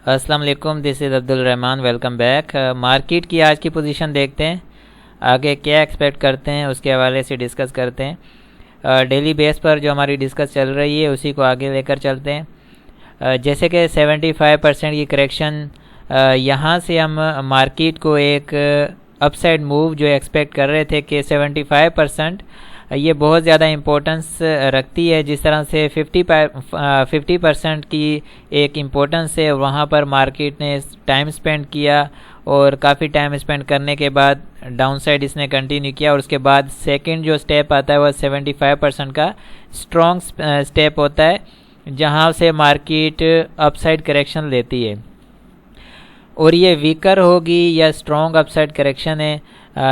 السلام علیکم، دس از Abdul Rahman, welcome back. Market کی آج کی پوزیشن دیکھتے ہیں، آگے کیا ایکسپیکٹ کرتے ہیں اس کے حوالے سے ڈسکس کرتے ہیں۔ ڈیلی بیس پر جو ہماری ڈسکس چل رہی ہے اسی کو آگے لے کر چلتے ہیں۔ جیسے کہ 75% کی کریکشن، یہاں سے ہم مارکیٹ کو ایک اپ سائڈ موو جو ایکسپیکٹ کر رہے تھے کہ 75% یہ بہت زیادہ امپورٹنس رکھتی ہے، جس طرح سے 50% کی ایک امپورٹنس ہے۔ وہاں پر مارکیٹ نے ٹائم سپینڈ کیا اور کافی ٹائم سپینڈ کرنے کے بعد ڈاؤن سائڈ اس نے کنٹینیو کیا، اور اس کے بعد سیکنڈ جو سٹیپ آتا ہے وہ 75% کا اسٹرانگ سٹیپ ہوتا ہے، جہاں سے مارکیٹ اپ سائڈ کریکشن لیتی ہے، اور یہ ویکر ہوگی یا اسٹرانگ اپ سائڈ کریکشن ہے،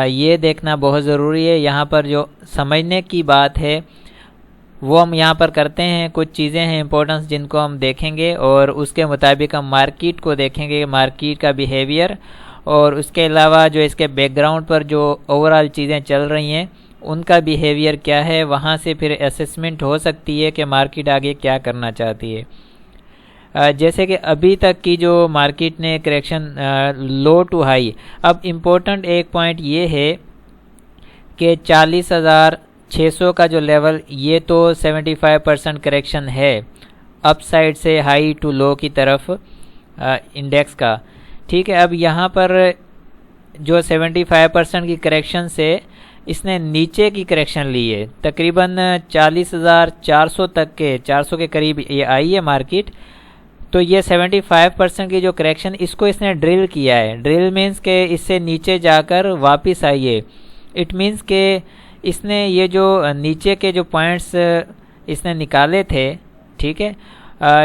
یہ دیکھنا بہت ضروری ہے۔ یہاں پر جو سمجھنے کی بات ہے وہ ہم یہاں پر کرتے ہیں، کچھ چیزیں ہیں امپورٹنس جن کو ہم دیکھیں گے، اور اس کے مطابق ہم مارکیٹ کو دیکھیں گے، مارکیٹ کا بیہیویئر، اور اس کے علاوہ جو اس کے بیک گراؤنڈ پر جو اوورآل چیزیں چل رہی ہیں ان کا بیہیویئر کیا ہے، وہاں سے پھر اسیسمنٹ ہو سکتی ہے کہ مارکیٹ آگے کیا کرنا چاہتی ہے۔ جیسے کہ ابھی تک کی جو مارکیٹ نے کریکشن لو ٹو ہائی، اب امپورٹنٹ ایک پوائنٹ یہ ہے کہ 40,600 کا جو لیول، یہ تو 75% کریکشن ہے اپ سائڈ سے ہائی ٹو لو کی طرف انڈیکس کا، ٹھیک ہے۔ اب یہاں پر جو 75% کی کریکشن سے اس نے نیچے کی کریکشن لی ہے، تقریباً 40,400 تک کے 400 کے قریب یہ آئی ہے مارکیٹ، تو یہ 75% کی جو کریکشن اس کو اس نے ڈرل کیا ہے۔ ڈرل مینس کہ اس سے نیچے جا کر واپس آئی ہے، اٹ مینس کہ اس نے یہ جو نیچے کے جو پوائنٹس اس نے نکالے تھے، ٹھیک ہے،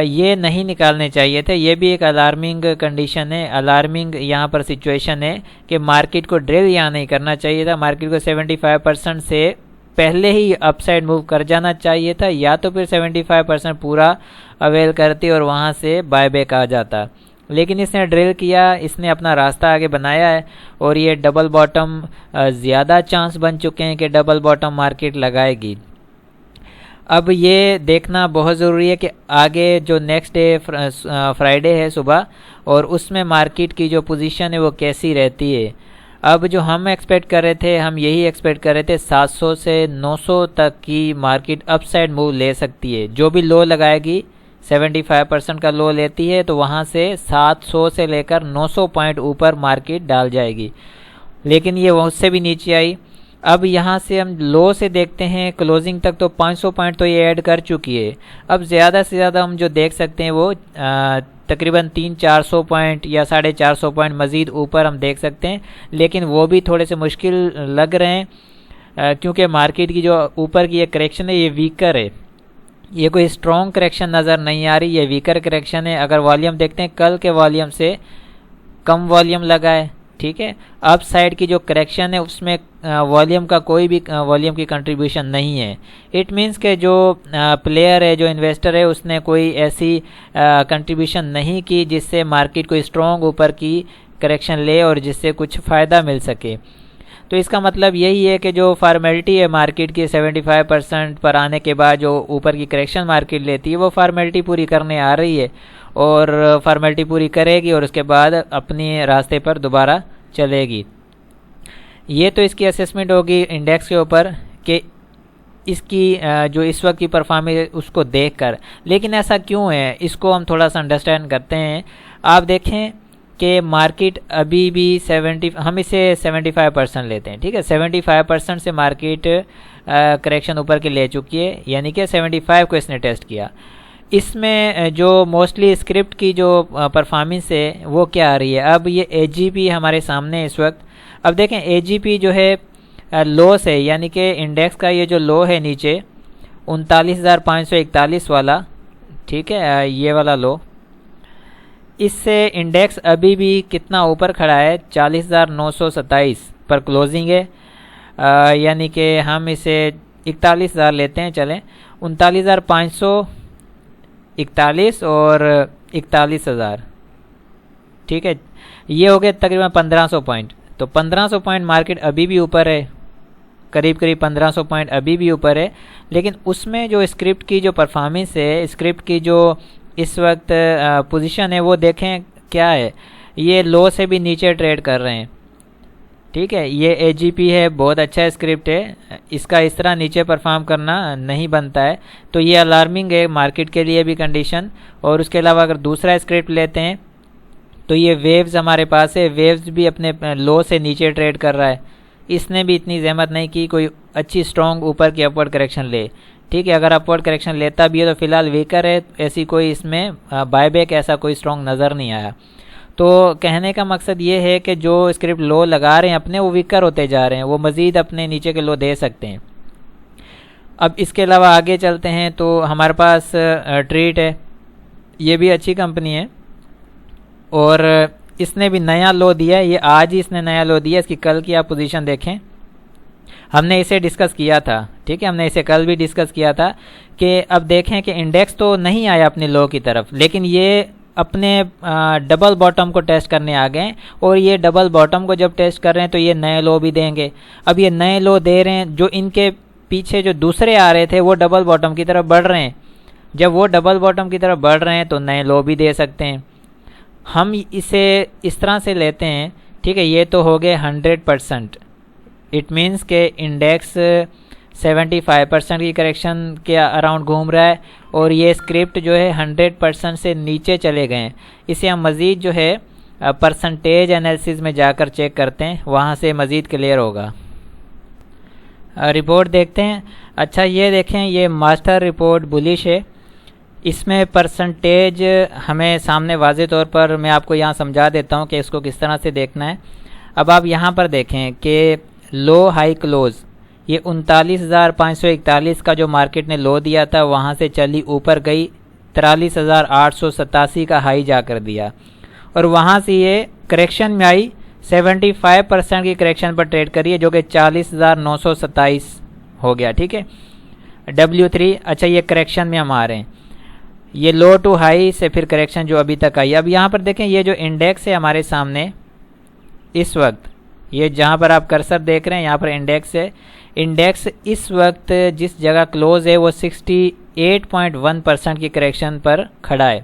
یہ نہیں نکالنے چاہیے تھے۔ یہ بھی ایک الارمنگ کنڈیشن ہے، الارمنگ یہاں پر سچویشن ہے کہ مارکیٹ کو ڈرل یہاں نہیں کرنا چاہیے تھا، مارکیٹ کو 75% سے پہلے ہی اپ سائڈ موو کر جانا چاہیے تھا، یا تو پھر 75% پورا اویل کرتی اور وہاں سے بائی بیک آ جاتا، لیکن اس نے ڈرل کیا، اس نے اپنا راستہ آگے بنایا ہے، اور یہ ڈبل باٹم زیادہ چانس بن چکے ہیں کہ ڈبل باٹم مارکیٹ لگائے گی۔ اب یہ دیکھنا بہت ضروری ہے کہ آگے جو نیکسٹ ڈے فرائیڈے ہے صبح، اور اس میں مارکیٹ کی جو پوزیشن ہے وہ کیسی رہتی ہے۔ اب جو ہم ایکسپیکٹ کر رہے تھے، ہم یہی ایکسپیکٹ کر رہے تھے 700 سے 900 تک کی مارکیٹ اپ سائڈ موو لے سکتی ہے، جو بھی لو لگائے گی 75% کا لو لیتی ہے تو وہاں سے 700 سے لے کر 900 پوائنٹ اوپر مارکیٹ ڈال جائے گی، لیکن یہ اس سے بھی نیچے آئی۔ اب یہاں سے ہم لو سے دیکھتے ہیں کلوزنگ تک، تو 500 پوائنٹ تو یہ ایڈ کر چکی ہے۔ اب زیادہ سے زیادہ ہم جو دیکھ سکتے ہیں وہ تقریباً 300-400 پوائنٹ یا 450 پوائنٹ مزید اوپر ہم دیکھ سکتے ہیں، لیکن وہ بھی تھوڑے سے مشکل لگ رہے ہیں، کیونکہ مارکیٹ کی جو اوپر کی یہ کریکشن ہے یہ ویکر ہے، یہ کوئی اسٹرانگ کریکشن نظر نہیں آ رہی، یہ ویکر کریکشن ہے۔ اگر والیوم دیکھتے ہیں کل کے والیوم سے کم والیوم لگا ہے، ٹھیک ہے، اپ سائڈ کی جو کریکشن ہے اس میں والیوم کا کوئی بھی والیوم کی کنٹریبیوشن نہیں ہے، اٹ مینس کہ جو پلیئر ہے، جو انویسٹر ہے، اس نے کوئی ایسی کنٹریبیوشن نہیں کی جس سے مارکیٹ کو اسٹرانگ اوپر کی کریکشن لے اور جس سے کچھ فائدہ مل سکے۔ تو اس کا مطلب یہی ہے کہ جو فارمیلٹی ہے مارکیٹ کی 75% پر آنے کے بعد جو اوپر کی کریکشن مارکیٹ لیتی ہے، وہ فارمیلٹی پوری کرنے آ رہی ہے، اور فارمیلٹی پوری کرے گی اور اس کے بعد اپنے راستے پر دوبارہ چلے گی۔ یہ تو اس کی اسیسمنٹ ہوگی انڈیکس کے اوپر کہ اس کی جو اس وقت کی پرفارمنس اس کو دیکھ کر، لیکن ایسا کیوں ہے اس کو ہم تھوڑا سا انڈرسٹینڈ کرتے ہیں۔ آپ دیکھیں کہ مارکیٹ ابھی بھی ہم اسے 75% لیتے ہیں، ٹھیک ہے، 75% سے مارکیٹ کریکشن اوپر کے لے چکی ہے، یعنی کہ 75 کو اس نے ٹیسٹ کیا۔ اس میں جو موسٹلی اسکرپٹ کی جو پرفارمنس ہے وہ کیا آ رہی ہے، اب یہ اے جی پی ہمارے سامنے ہے اس وقت۔ اب دیکھیں اے جی پی جو ہے لو سے، یعنی کہ انڈیکس کا یہ جو لو ہے نیچے 39,541 والا، ٹھیک ہے، یہ والا لو، اس سے انڈیکس ابھی بھی کتنا اوپر کھڑا ہے، 40,927 پر کلوزنگ ہے، یعنی کہ ہم اسے 41,000 لیتے ہیں، چلیں 39,541 اور 41,000، ٹھیک ہے، یہ ہو گئے تقریباً 1,500 پوائنٹ۔ تو 1,500 پوائنٹ مارکیٹ ابھی بھی اوپر ہے، قریب 1,500 پوائنٹ ابھی بھی اوپر ہے، لیکن اس میں جو اسکرپٹ کی جو پرفارمنس ہے، اسکرپٹ کی جو اس وقت پوزیشن ہے وہ دیکھیں کیا ہے، یہ لو سے بھی نیچے ٹریڈ کر رہے ہیں، ٹھیک ہے. یہ AGP ہے، بہت اچھا اسکرپٹ ہے، اس کا اس طرح نیچے پرفارم کرنا نہیں بنتا ہے، تو یہ الارمنگ ہے مارکیٹ کے لیے بھی کنڈیشن. اور اس کے علاوہ اگر دوسرا اسکرپٹ لیتے ہیں تو یہ ویوز ہمارے پاس ہے، ویوز بھی اپنے لو سے نیچے ٹریڈ کر رہا ہے. اس نے بھی اتنی زحمت نہیں کی کوئی اچھی اسٹرانگ اوپر کی اپورڈ کریکشن لے، ٹھیک ہے. اگر اپورڈ کریکشن لیتا بھی ہے تو فی الحال ویکر ہے، ایسی کوئی اس میں بائی بیک ایسا کوئی اسٹرانگ نظر نہیں آیا. تو کہنے کا مقصد یہ ہے کہ جو اسکرپٹ لو لگا رہے ہیں اپنے، وہ ویکر ہوتے جا رہے ہیں، وہ مزید اپنے نیچے کے لو دے سکتے ہیں. اب اس کے علاوہ آگے چلتے ہیں تو ہمارے پاس ٹریٹ ہے، یہ بھی اچھی کمپنی ہے اور اس نے بھی نیا لو دیا ہے. یہ آج ہی اس نے نیا لو دیا، اس کی کل کی آپ پوزیشن دیکھیں، ہم نے اسے ڈسکس کیا تھا، ٹھیک ہے، ہم نے اسے کل بھی ڈسکس کیا تھا کہ اب دیکھیں کہ انڈیکس تو نہیں آیا اپنے لو کی طرف، لیکن یہ اپنے ڈبل باٹم کو ٹیسٹ کرنے آ گئے، اور یہ ڈبل باٹم کو جب ٹیسٹ کر رہے ہیں تو یہ نئے لو بھی دیں گے. اب یہ نئے لو دے رہے ہیں، جو ان کے پیچھے جو دوسرے آ رہے تھے وہ ڈبل باٹم کی طرف بڑھ رہے ہیں. جب وہ ڈبل باٹم کی طرف بڑھ رہے ہیں تو نئے لو بھی دے سکتے ہیں. ہم اسے اس طرح سے لیتے ہیں، ٹھیک ہے. یہ تو ہو گئے 100%، اٹ مینس کہ انڈیکس 75% کی کریکشن کے اراؤنڈ گھوم رہا ہے، اور یہ اسکرپٹ جو ہے 100% سے نیچے چلے گئے ہیں. اسے ہم مزید جو ہے پرسنٹیج انالیسز میں جا کر چیک کرتے ہیں، وہاں سے مزید کلیئر ہوگا. رپورٹ دیکھتے ہیں. اچھا یہ دیکھیں، یہ ماسٹر رپورٹ بلش ہے، اس میں پرسنٹیج ہمیں سامنے واضح طور پر میں آپ کو یہاں سمجھا دیتا ہوں کہ اس کو کس طرح سے دیکھنا ہے. اب آپ یہاں پر دیکھیں کہ لو ہائی کلوز، یہ 39,541 کا جو مارکیٹ نے لو دیا تھا وہاں سے چلی اوپر گئی، 43,887 کا ہائی جا کر دیا، اور وہاں سے یہ کریکشن میں آئی، 75% کی کریکشن پر ٹریڈ کری ہے، جو کہ 40,927 ہو گیا، ٹھیک ہے. W3 اچھا یہ کریکشن میں ہم آ رہے ہیں، یہ لو ٹو ہائی سے پھر کریکشن جو ابھی تک آئی. اب یہاں پر دیکھیں یہ جو انڈیکس ہے ہمارے سامنے اس وقت، یہ جہاں پر آپ کرسر دیکھ رہے ہیں یہاں پر انڈیکس ہے. انڈیکس اس وقت جس جگہ کلوز ہے وہ 68.1% کی کریکشن پر کھڑا ہے،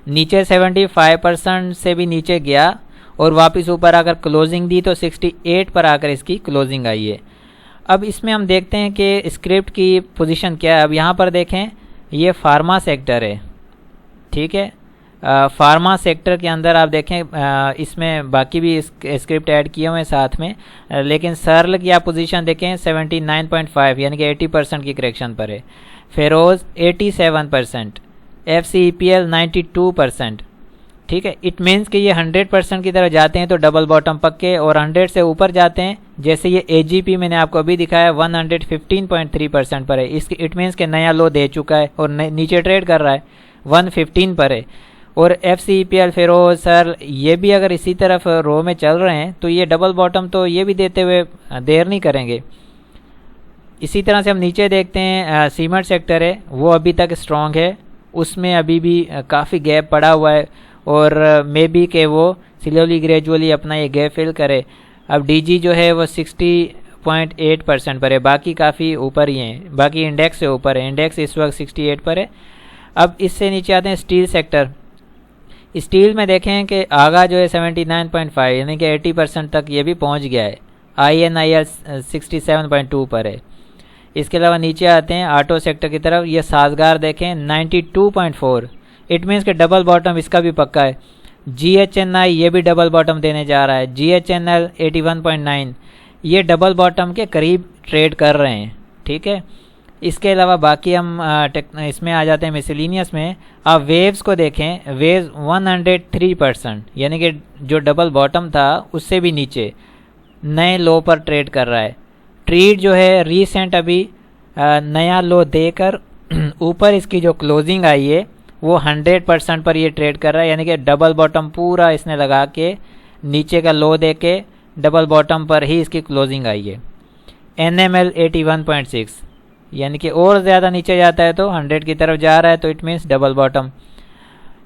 نیچے 75% سے بھی نیچے گیا اور واپس اوپر آ کر کلوزنگ دی تو 68 پر آ کر اس کی کلوزنگ آئی ہے. اب اس میں ہم دیکھتے ہیں کہ اسکرپٹ کی پوزیشن کیا ہے. اب یہاں پر دیکھیں یہ فارما سیکٹر ہے، ٹھیک ہے. فارما سیکٹر کے اندر آپ دیکھیں اس میں باقی بھی اسکرپٹ ایڈ کیے ہوئے ہیں ساتھ میں، لیکن سرل کی آپ پوزیشن دیکھیں 79.5 یعنی کہ 80% کی کریکشن پر ہے. فیروز 87%، FCEPL 92%، ٹھیک ہے. اٹ مینس کہ یہ 100% کی طرف جاتے ہیں تو ڈبل باٹم پکے، اور 100 سے اوپر جاتے ہیں جیسے یہ AGP میں نے آپ کو ابھی دکھایا 115.3% پر ہے، اس اٹ مینس کہ نیا لو دے چکا ہے اور نیچے ٹریڈ کر رہا ہے 115 پر ہے. اور FCEPL فیروز سر یہ بھی اگر اسی طرف رو میں چل رہے ہیں تو یہ ڈبل باٹم تو یہ بھی دیتے ہوئے دیر نہیں کریں گے. اسی طرح سے ہم نیچے دیکھتے ہیں سیمنٹ سیکٹر ہے، وہ ابھی تک اسٹرانگ ہے، اس میں ابھی بھی کافی گیپ پڑا ہوا ہے، اور مے بی کہ وہ سلولی گریجولی اپنا یہ گیپ فل کرے. اب DG جو ہے وہ 60.8% پر ہے، باقی کافی اوپر ہی ہیں، باقی انڈیکس سے اوپر ہے. انڈیکس اس وقت 68 پر ہے. اب اس سے نیچے آتے ہیں اسٹیل سیکٹر. اسٹیل میں دیکھیں کہ آگا جو ہے 79.5 یعنی کہ 80% تک یہ بھی پہنچ گیا ہے. INIL 67.2 پر ہے. اس کے علاوہ نیچے آتے ہیں آٹو سیکٹر کی طرف. یہ سازگار دیکھیں 92.4، اٹ مینس کہ ڈبل باٹم اس کا بھی پکا ہے. GHNI یہ بھی ڈبل باٹم دینے جا رہا ہے. GHNL 81.9 یہ ڈبل باٹم کے قریب ٹریڈ کر رہے ہیں، ٹھیک ہے. اس کے علاوہ باقی ہم اس میں آ جاتے ہیں مسلینیس میں. آپ ویوز کو دیکھیں، ویوز 103% یعنی کہ جو ڈبل باٹم تھا اس سے بھی نیچے نئے لو پر ٹریڈ کر رہا ہے. ٹریڈ جو ہے ریسنٹ ابھی نیا لو دے کر اوپر اس کی جو کلوزنگ آئی ہے وہ 100% پر یہ ٹریڈ کر رہا ہے، یعنی کہ ڈبل باٹم پورا اس نے لگا کے نیچے کا لو دے کے ڈبل باٹم پر ہی اس کی کلوزنگ آئی ہے. NML 81.6 یعنی کہ اور زیادہ نیچے جاتا ہے تو 100 کی طرف جا رہا ہے تو اٹ مینس ڈبل باٹم.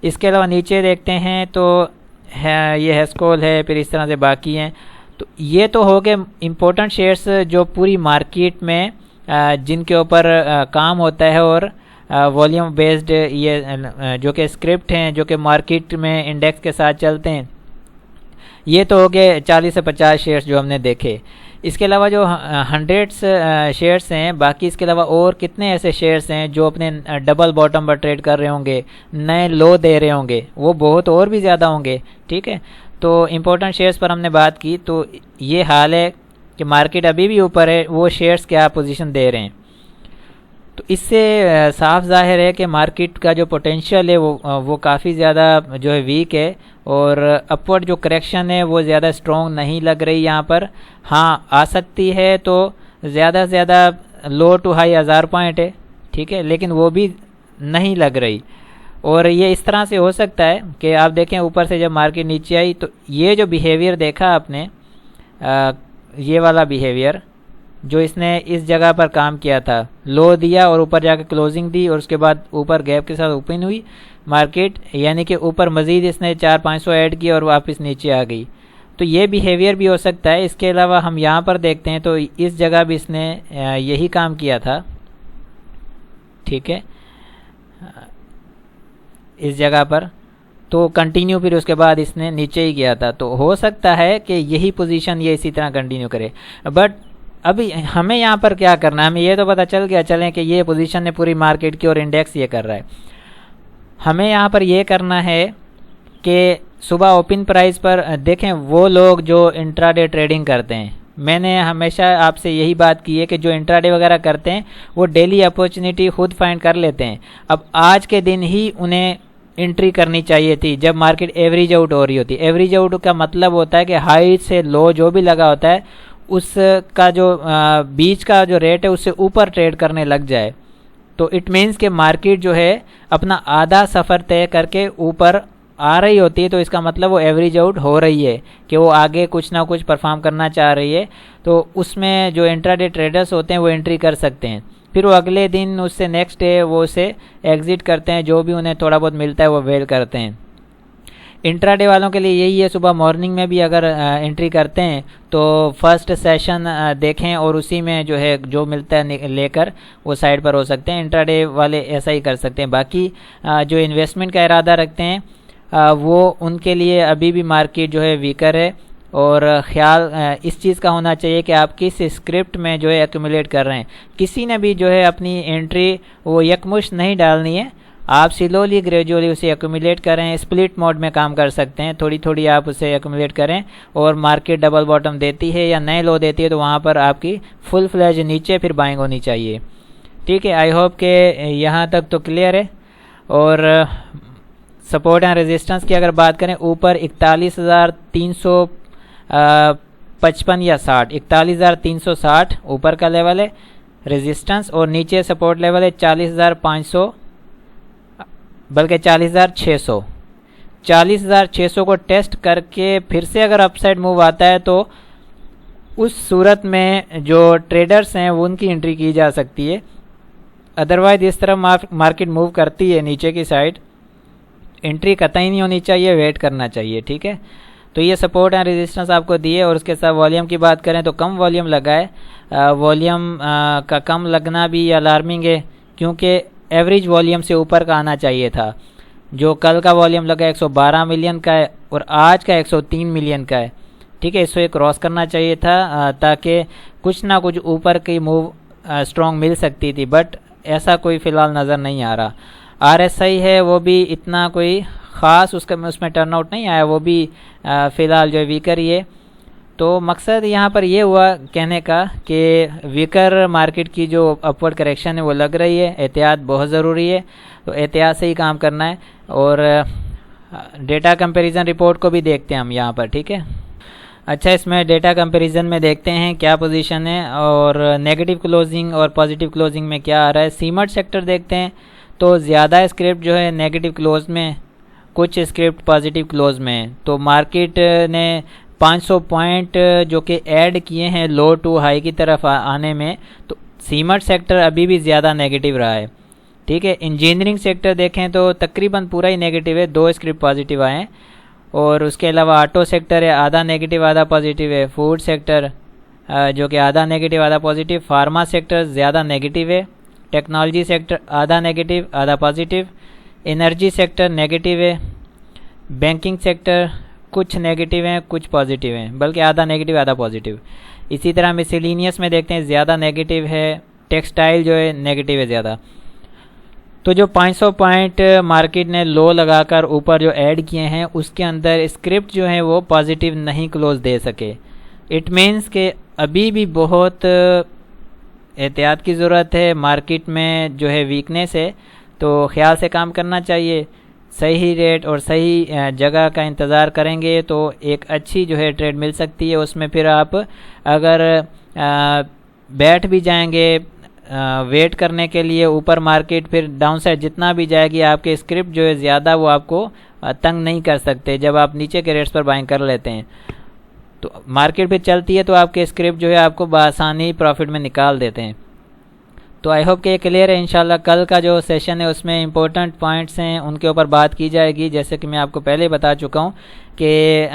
اس کے علاوہ نیچے دیکھتے ہیں تو یہ ہیسکول ہے، پھر اس طرح سے باقی ہیں. تو یہ تو ہو گئے امپورٹنٹ شیئرز جو پوری مارکیٹ میں جن کے اوپر کام ہوتا ہے اور والیوم بیسڈ یہ جو کہ اسکرپٹ ہیں جو کہ مارکیٹ میں انڈیکس کے ساتھ چلتے ہیں، یہ تو ہو گئے 40 سے 50 شیئرس جو ہم نے دیکھے۔ اس کے علاوہ جو 100 شیئرس ہیں، باقی اس کے علاوہ اور کتنے ایسے شیئرس ہیں جو اپنے ڈبل باٹم پر ٹریڈ کر رہے ہوں گے، نئے لو دے رہے ہوں گے، وہ بہت اور بھی زیادہ ہوں گے، ٹھیک ہے۔ تو امپورٹنٹ شیئرس پر ہم نے بات کی، تو یہ حال ہے کہ مارکیٹ ابھی بھی اوپر ہے، وہ شیئرس کیا پوزیشن دے رہے ہیں۔ تو اس سے صاف ظاہر ہے کہ مارکیٹ کا جو پوٹینشیل ہے وہ کافی زیادہ جو ہے ویک ہے، اور اپورڈ جو کریکشن ہے وہ زیادہ اسٹرانگ نہیں لگ رہی یہاں پر۔ ہاں آ سکتی ہے تو زیادہ سے زیادہ لو ٹو ہائی 1000 پوائنٹ ہے، ٹھیک ہے، لیکن وہ بھی نہیں لگ رہی۔ اور یہ اس طرح سے ہو سکتا ہے کہ آپ دیکھیں اوپر سے جب مارکیٹ نیچے آئی تو یہ جو بیہیویئر دیکھا آپ نے، یہ والا بیہیویئر جو اس نے اس جگہ پر کام کیا تھا، لو دیا اور اوپر جا کے کلوزنگ دی، اور اس کے بعد اوپر گیپ کے ساتھ اوپن ہوئی مارکیٹ، یعنی کہ اوپر مزید اس نے 400-500 ایڈ کیا اور واپس نیچے آ گئی۔ تو یہ بیہیویئر بھی ہو سکتا ہے۔ اس کے علاوہ ہم یہاں پر دیکھتے ہیں تو اس جگہ بھی اس نے یہی کام کیا تھا، ٹھیک ہے، اس جگہ پر تو کنٹینیو پھر اس کے بعد اس نے نیچے ہی کیا تھا، تو ہو سکتا ہے کہ یہی پوزیشن یہ اسی طرح کنٹینیو کرے۔ بٹ ابھی ہمیں یہاں پر کیا کرنا ہے، ہمیں یہ تو پتہ چل گیا چلیں کہ یہ پوزیشن ہے پوری مارکیٹ کی اور انڈیکس یہ کر رہا ہے۔ ہمیں یہاں پر یہ کرنا ہے کہ صبح اوپن پرائز پر دیکھیں وہ لوگ جو انٹراڈے ٹریڈنگ کرتے ہیں، میں نے ہمیشہ آپ سے یہی بات کی ہے کہ جو انٹراڈے وغیرہ کرتے ہیں وہ ڈیلی اپورچونیٹی خود فائنڈ کر لیتے ہیں۔ اب آج کے دن ہی انہیں انٹری کرنی چاہیے تھی جب مارکیٹ ایوریج آؤٹ ہو رہی ہوتی ہے۔ ایوریج آؤٹ کا مطلب ہوتا ہے کہ ہائی سے لو جو بھی لگا ہوتا ہے اس کا جو بیچ کا جو ریٹ ہے اس سے اوپر ٹریڈ کرنے لگ جائے، تو اٹ مینس کہ مارکیٹ جو ہے اپنا آدھا سفر طے کر کے اوپر آ رہی ہوتی ہے، تو اس کا مطلب وہ ایوریج آؤٹ ہو رہی ہے کہ وہ آگے کچھ نہ کچھ پرفارم کرنا چاہ رہی ہے۔ تو اس میں جو انٹراڈے ٹریڈرز ہوتے ہیں وہ انٹری کر سکتے ہیں، پھر وہ اگلے دن اس سے نیکسٹ ڈے وہ اسے ایگزٹ کرتے ہیں، جو بھی انہیں تھوڑا بہت ملتا ہے وہ ویل کرتے ہیں۔ انٹراڈے والوں کے لیے یہی ہے، صبح مارننگ میں بھی اگر انٹری کرتے ہیں تو فرسٹ سیشن دیکھیں اور اسی میں جو ہے جو ملتا ہے لے کر وہ سائڈ پر ہو سکتے ہیں۔ انٹراڈے والے ایسا ہی کر سکتے ہیں۔ باقی جو انویسٹمنٹ کا ارادہ رکھتے ہیں وہ ان کے لیے ابھی بھی مارکیٹ جو ہے ویکر ہے، اور خیال اس چیز کا ہونا چاہیے کہ آپ کس اسکرپٹ میں جو ہے ایکومولیٹ کر رہے ہیں۔ کسی نے بھی جو ہے اپنی انٹری وہ یکمشت نہیں ڈالنی ہے، آپ سلولی گریجولی اسے ایکومولیٹ کریں، اسپلٹ موڈ میں کام کر سکتے ہیں، تھوڑی تھوڑی آپ اسے ایکومولیٹ کریں، اور مارکیٹ ڈبل باٹم دیتی ہے یا نئے لو دیتی ہے تو وہاں پر آپ کی فل فلیج نیچے پھر بائنگ ہونی چاہیے، ٹھیک ہے۔ آئی ہوپ کہ یہاں تک تو کلیئر ہے۔ اور سپورٹ اینڈ ریزسٹنس کی اگر بات کریں، اوپر 41,355 یا 60، 41,360 اوپر کا لیول ہے ریزسٹنس، اور نیچے سپورٹ لیول ہے 40,500 بلکہ 40,600۔ 40,600 کو ٹیسٹ کر کے پھر سے اگر اپ سائڈ موو آتا ہے تو اس صورت میں جو ٹریڈرز ہیں وہ ان کی انٹری کی جا سکتی ہے۔ ادروائز اس طرح مارکیٹ موو کرتی ہے نیچے کی سائڈ، انٹری قطعی نہیں ہونی چاہیے، ویٹ کرنا چاہیے، ٹھیک ہے۔ تو یہ سپورٹ اینڈ ریزسٹنس آپ کو دیے، اور اس کے ساتھ والیوم کی بات کریں تو کم والیوم لگا ہے۔ والیوم کا کم لگنا بھی الارمنگ ہے، کیونکہ ایوریج والیوم سے اوپر کا آنا چاہیے تھا۔ جو کل کا والیوم لگا 112 ملین کا ہے اور آج کا 103 ملین کا ہے، ٹھیک ہے، اس سے کراس کرنا چاہیے تھا تاکہ کچھ نہ کچھ اوپر کی موو اسٹرانگ مل سکتی تھی، بٹ ایسا کوئی فی الحال نظر نہیں آ رہا۔ آر ایس آئی ہے وہ بھی اتنا کوئی خاص اس میں ٹرن آؤٹ نہیں آیا، وہ بھی فی الحال جو ہے ویکر ہی ہے۔ تو مقصد یہاں پر یہ ہوا کہنے کا کہ ویکر مارکیٹ کی جو اپورڈ کریکشن ہے وہ لگ رہی ہے، احتیاط بہت ضروری ہے، تو احتیاط سے ہی کام کرنا ہے۔ اور ڈیٹا کمپیریزن رپورٹ کو بھی دیکھتے ہیں ہم یہاں پر، ٹھیک ہے۔ اچھا، اس میں ڈیٹا کمپیریزن میں دیکھتے ہیں کیا پوزیشن ہے اور نیگیٹو کلوزنگ اور پازیٹیو کلوزنگ میں کیا آ رہا ہے۔ سیمٹ سیکٹر دیکھتے ہیں تو زیادہ اسکرپٹ جو ہے نیگیٹو کلوز میں، کچھ اسکرپٹ پازیٹیو کلوز میں، تو مارکیٹ نے 500 پوائنٹ جو کہ ایڈ کیے ہیں لو ٹو ہائی کی طرف آنے میں، تو سیمٹ سیکٹر ابھی بھی زیادہ نیگیٹو رہا ہے، ٹھیک ہے۔ انجینئرنگ سیکٹر دیکھیں تو تقریباً پورا ہی نیگیٹو ہے، 2 اسکرپٹ پازیٹیو آئے ہیں، اور اس کے علاوہ آٹو سیکٹر ہے آدھا نیگیٹو آدھا پازیٹیو ہے، فوڈ سیکٹر جو کہ آدھا نیگیٹو آدھا پازیٹیو، فارما سیکٹر زیادہ نیگیٹو ہے، ٹیکنالوجی سیکٹر آدھا نیگیٹو آدھا پازیٹیو، انرجی سیکٹر نیگیٹو ہے، بینکنگ سیکٹر کچھ نیگیٹو ہیں کچھ پازیٹیو ہیں، بلکہ آدھا نیگیٹو آدھا پازیٹیو۔ اسی طرح مسیلینیس میں دیکھتے ہیں زیادہ نیگیٹو ہے، ٹیکسٹائل جو ہے نیگیٹو ہے زیادہ۔ تو جو 500 پوائنٹ مارکیٹ نے لو لگا کر اوپر جو ایڈ کیے ہیں اس کے اندر اسکرپٹ جو ہے وہ پازیٹیو نہیں کلوز دے سکے۔ اٹ مینس کہ ابھی بھی بہت احتیاط کی ضرورت ہے، مارکیٹ میں جو ہے ویکنیس ہے، تو خیال سے کام کرنا چاہیے۔ صحیح ریٹ اور صحیح جگہ کا انتظار کریں گے تو ایک اچھی جو ہے ٹریڈ مل سکتی ہے۔ اس میں پھر آپ اگر بیٹھ بھی جائیں گے ویٹ کرنے کے لیے اوپر مارکیٹ، پھر ڈاؤن سائڈ جتنا بھی جائے گی آپ کے اسکرپٹ جو ہے زیادہ وہ آپ کو تنگ نہیں کر سکتے جب آپ نیچے کے ریٹس پر بائنگ کر لیتے ہیں۔ تو مارکیٹ پہ چلتی ہے تو آپ کے اسکرپٹ جو ہے آپ کو بآسانی پروفٹ میں نکال دیتے ہیں۔ تو آئی ہوپ کہ یہ کلیئر ہے۔ انشاءاللہ کل کا جو سیشن ہے اس میں امپورٹنٹ پوائنٹس ہیں ان کے اوپر بات کی جائے گی، جیسے کہ میں آپ کو پہلے بتا چکا ہوں کہ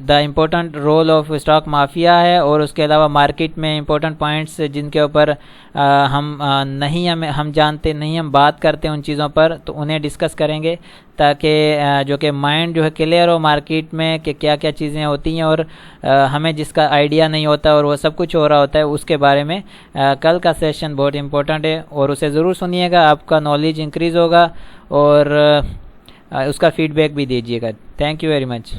the important role of stock mafia ہے، اور اس کے علاوہ مارکیٹ میں امپورٹنٹ پوائنٹس جن کے اوپر ہم جانتے نہیں، ہم بات کرتے ہیں ان چیزوں پر، تو انہیں ڈسکس کریں گے تاکہ جو کہ مائنڈ جو ہے کلیئر ہو مارکیٹ میں کہ کیا کیا چیزیں ہوتی ہیں، اور ہمیں جس کا آئیڈیا نہیں ہوتا اور وہ سب کچھ ہو رہا ہوتا ہے اس کے بارے میں کل کا سیشن بہت امپورٹنٹ ہے، اور اسے ضرور سنیے گا، آپ کا نالج انکریز ہوگا اور اس کا فیڈ بیک بھی دیجیے گا۔ Thank you very much.